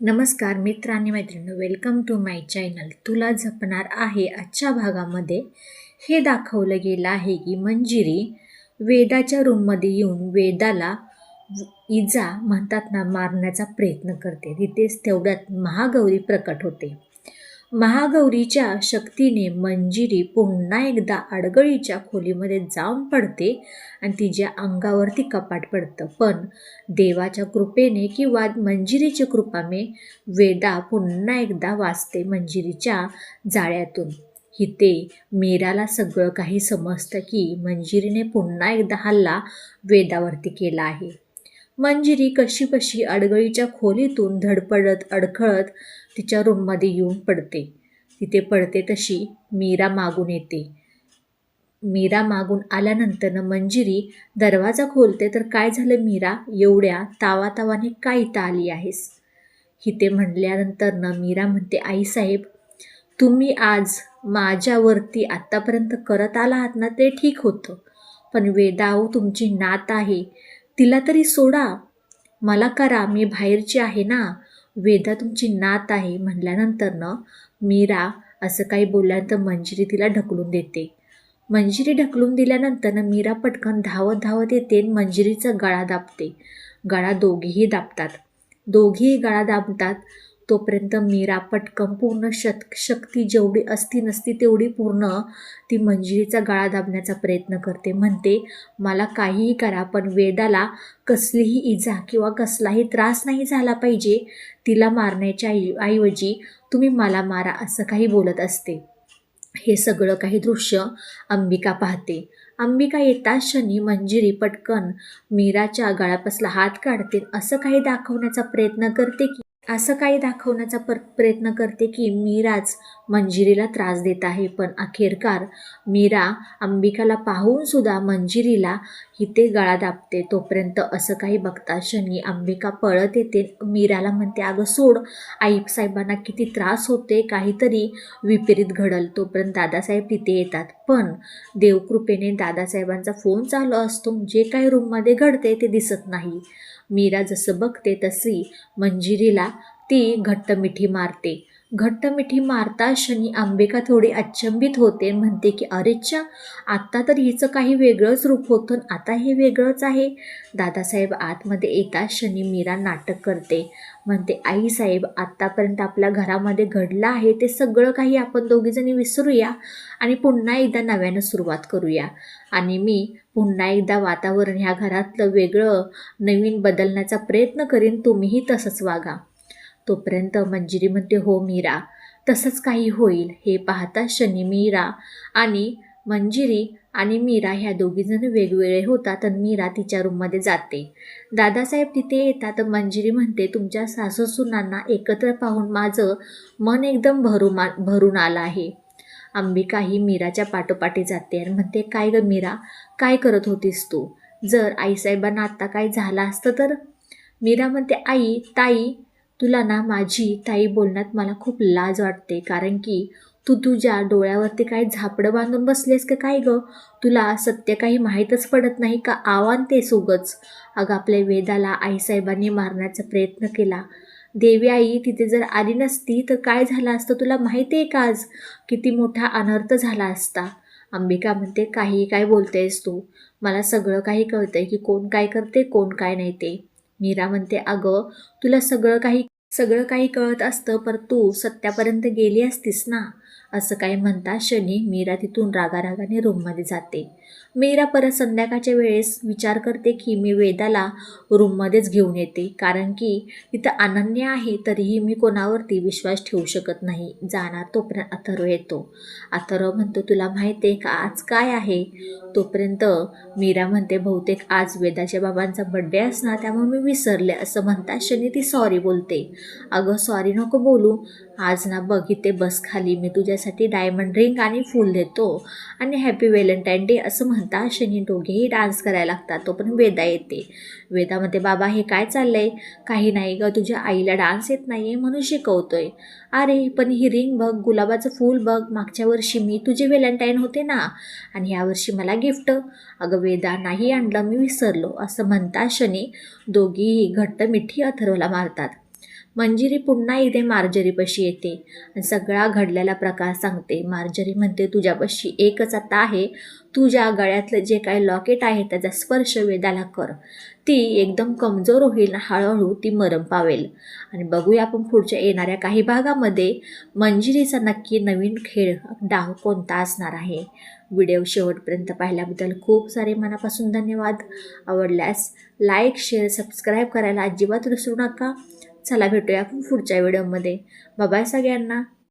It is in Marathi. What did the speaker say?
नमस्कार मित्र आणि मैत्रिणी, वेलकम टू माय चॅनल. तुला जपणार आहे. आजच्या भागामध्ये हे दाखवलं गेलं आहे की मंजिरी वेदाच्या रूममध्ये येऊन वेदाला इजा म्हणतात ना मारण्याचा प्रयत्न करते. तिथेच तेवढ्यात महागौरी प्रकट होते. महागौरीच्या शक्तीने मंजिरी पुन्हा एकदा अडगळीच्या खोलीमध्ये जाऊन पडते आणि तिच्या अंगावरती कपाट पडतं. पण देवाच्या कृपेने किंवा मंजिरीच्या कृपाने वेदा पुन्हा एकदा वाचते मंजिरीच्या जाळ्यातून. इथे मीराला सगळं काही समजतं की मंजिरीने पुन्हा एकदा हल्ला वेदावरती केला आहे. मंजिरी कशी अडगळीच्या खोलीतून धडपडत अडखळत तिच्या रूममध्ये येऊन पडते. तिथे पडते तशी मीरा मागून येते. मीरा मागून आल्यानंतर मंजिरी दरवाजा खोलते. तर काय झालं मीरा, एवढ्या तावातावाने काय इथं आली आहेस? इथे म्हणल्यानंतर मीरा म्हणते, आईसाहेब तुम्ही आज माझ्यावरती आत्तापर्यंत करत आला आहात ना ते ठीक होतं, पण वेदाऊ तुमची नात आहे, तिला तरी सोडा, मला करा, मी बाहेरची आहे ना. वेदा तुमची नात आहे म्हटल्यानंतर मीरा असं काही बोलल्यानंतर मंजिरी तिला ढकलून देते. मंजिरी ढकलून दिल्यानंतर मीरा पटकन धावत धावत येते. मंजिरीचा गळा दाबते. गळा दोघीही दाबतात. दोघीही गळा दाबतात. तोपर्यंत मीरा पटकन पूर्ण शक्ती जेवढी असती नसती तेवढी पूर्ण ती मंजिरीचा गळा दाबण्याचा प्रयत्न करते. म्हणते, मला काहीही करा पण वेदाला कसलीही इजा किंवा कसलाही त्रास नाही झाला पाहिजे. तिला मारण्याच्या ऐवजी तुम्ही मला मारा, असं काही बोलत असते. हे सगळं काही दृश्य अंबिका पाहते. अंबिका येताच क्षणी मंजिरी पटकन मीराच्या गळ्यापासला हात काढते. असं काही दाखवण्याचा प्रयत्न करते की मीराच मंजिरीला त्रास देत आहे. पण अखेरकार मीरा अंबिकाला पाहून सुद्धा मंजिरीला इथे गळा दाबते. तोपर्यंत असं काही बघता क्षणी अंबिका पळत येते. मीराला म्हणते, अगं सोड, आईसाहेबांना किती त्रास होते, काहीतरी विपरीत घडल. तोपर्यंत दादासाहेब तिथे येतात. पण देवकृपेने दादासाहेबांचा फोन चालू असतो. जे काही रूममध्ये घडते ते दिसत नाही. मीरा जसं बघते तशी मंजिरीला ती घट्ट मिठी मारते. घट्ट मिठी मारता क्षणी अंबिका थोडी अचंबित होते. म्हणते की अरेच्छा, आत्ता तर हिचं काही वेगळंच रूप होतं, आता हे वेगळंच आहे. दादासाहेब आतमध्ये येताच क्षणी मीरा नाटक करते. म्हणते, आईसाहेब आत्तापर्यंत आपल्या घरामध्ये घडलं आहे ते सगळं काही आपण दोघीजणी विसरूया आणि पुन्हा एकदा नव्यानं सुरुवात करूया. आणि मी पुन्हा एकदा वातावरण ह्या घरातलं वेगळं नवीन बदलण्याचा प्रयत्न करीन, तुम्हीही तसंच वागा. तोपर्यंत मंजिरी म्हणते, हो मीरा, तसंच काही होईल. हे पाहता क्षणी मीरा आणि मंजिरी आणि मीरा ह्या दोघीजण वेगवेगळे होतात आणि मीरा तिच्या रूममध्ये जाते. दादासाहेब तिथे येतात. मंजिरी म्हणते, तुमच्या सासूसुनांना एकत्र पाहून माझं मन एकदम भरून आलं आहे. अंबिका ही मीराच्या पाठोपाठी जाते आणि म्हणते, काय ग मीरा, काय करत होतीस तू? जर आईसाहेबांना आत्ता काय झालं असतं तर? मीरा म्हणते, ताई तुला ना माझी ताई बोलण्यात मला खूप लाज वाटते, कारण की तू तुझ्या डोळ्यावरती काय झापडं बांधून बसलेस का काय ग? तुला सत्य काही माहीतच पडत नाही का? आवांतेस उगच. अगं आपल्या वेदाला आईसाहेबांनी मारण्याचा प्रयत्न केला. देवी आई तिथे जर आली नसती तर काय झालं असतं तुला माहिती आहे का? आज किती मोठा अनर्थ झाला असता. अंबिका म्हणते, काय बोलतेस तू? मला सगळं काही कळतंय की कोण काय करते कोण काय नाही ते. मीरा म्हणते, अगं तुला सगळं काही कळत असतं पर तू सत्यापर्यंत गेली असतीस ना. असं काही म्हणता क्षणी मीरा तिथून रागारागाने रूममध्ये जाते. मीरा परत संध्याकाळच्या वेळेस विचार करते की मी वेदाला रूममध्येच घेऊन येते, कारण की तिथं अनन्या आहे तरीही मी कोणावरती विश्वास ठेवू शकत नाही. जाणार तोपर्यंत अथर्व येतो. अथर्व म्हणतो, तुला माहिती आहे का आज काय आहे? तोपर्यंत मीरा म्हणते, बहुतेक आज वेदाच्या बाबांचा बड्डे असणार त्यामुळे मी विसरले. असं म्हणता क्षणी ती सॉरी बोलते. अगं सॉरी नको बोलू, आज ना बघ इथे बस खाली, मी तुझ्यासाठी डायमंड रिंग आणि फूल देतो आणि हॅपी व्हॅलेंटाईन डे असं म्हणता क्षणी दोघेही डान्स करायला लागतात. तो पण वेदा येते. वेदामध्ये, बाबा हे काय चाललंय? काही नाही ग, तुझ्या आईला डान्स येत नाही आहे म्हणून शिकवतोय. अरे पण ही रिंग बघ, गुलाबाचं फूल बघ, मागच्या वर्षी मी तुझे व्हॅलेंटाईन होते ना आणि यावर्षी मला गिफ्ट. अगं वेदा नाही आणलं, मी विसरलो. असं म्हणता क्षणी दोघीही घट्ट मिठी अथर्वला मारतात. मंजिरी पुन्हा इथे मार्जरीपाशी येते आणि सगळा घडलेला प्रकार सांगते. मार्जरी म्हणते, तुझ्यापाशी एकच आता आहे, तुझ्या गळ्यातलं जे काही लॉकेट आहे त्याचा स्पर्श वेदाला कर. ती एकदम कमजोर होईल, हळूहळू ती मरम पावेल. आणि बघूया आपण पुढच्या येणाऱ्या काही भागामध्ये मंजिरीचा नक्की नवीन खेळ डाव कोणता असणार आहे. व्हिडिओ शेवटपर्यंत पाहिल्याबद्दल खूप सारे मनापासून धन्यवाद. आवडल्यास लाईक, शेअर, सबस्क्राईब करायला अजिबात विसरू नका. चला भेटूया आपण पुढच्या व्हिडिओमध्ये. बाय सगळ्यांना.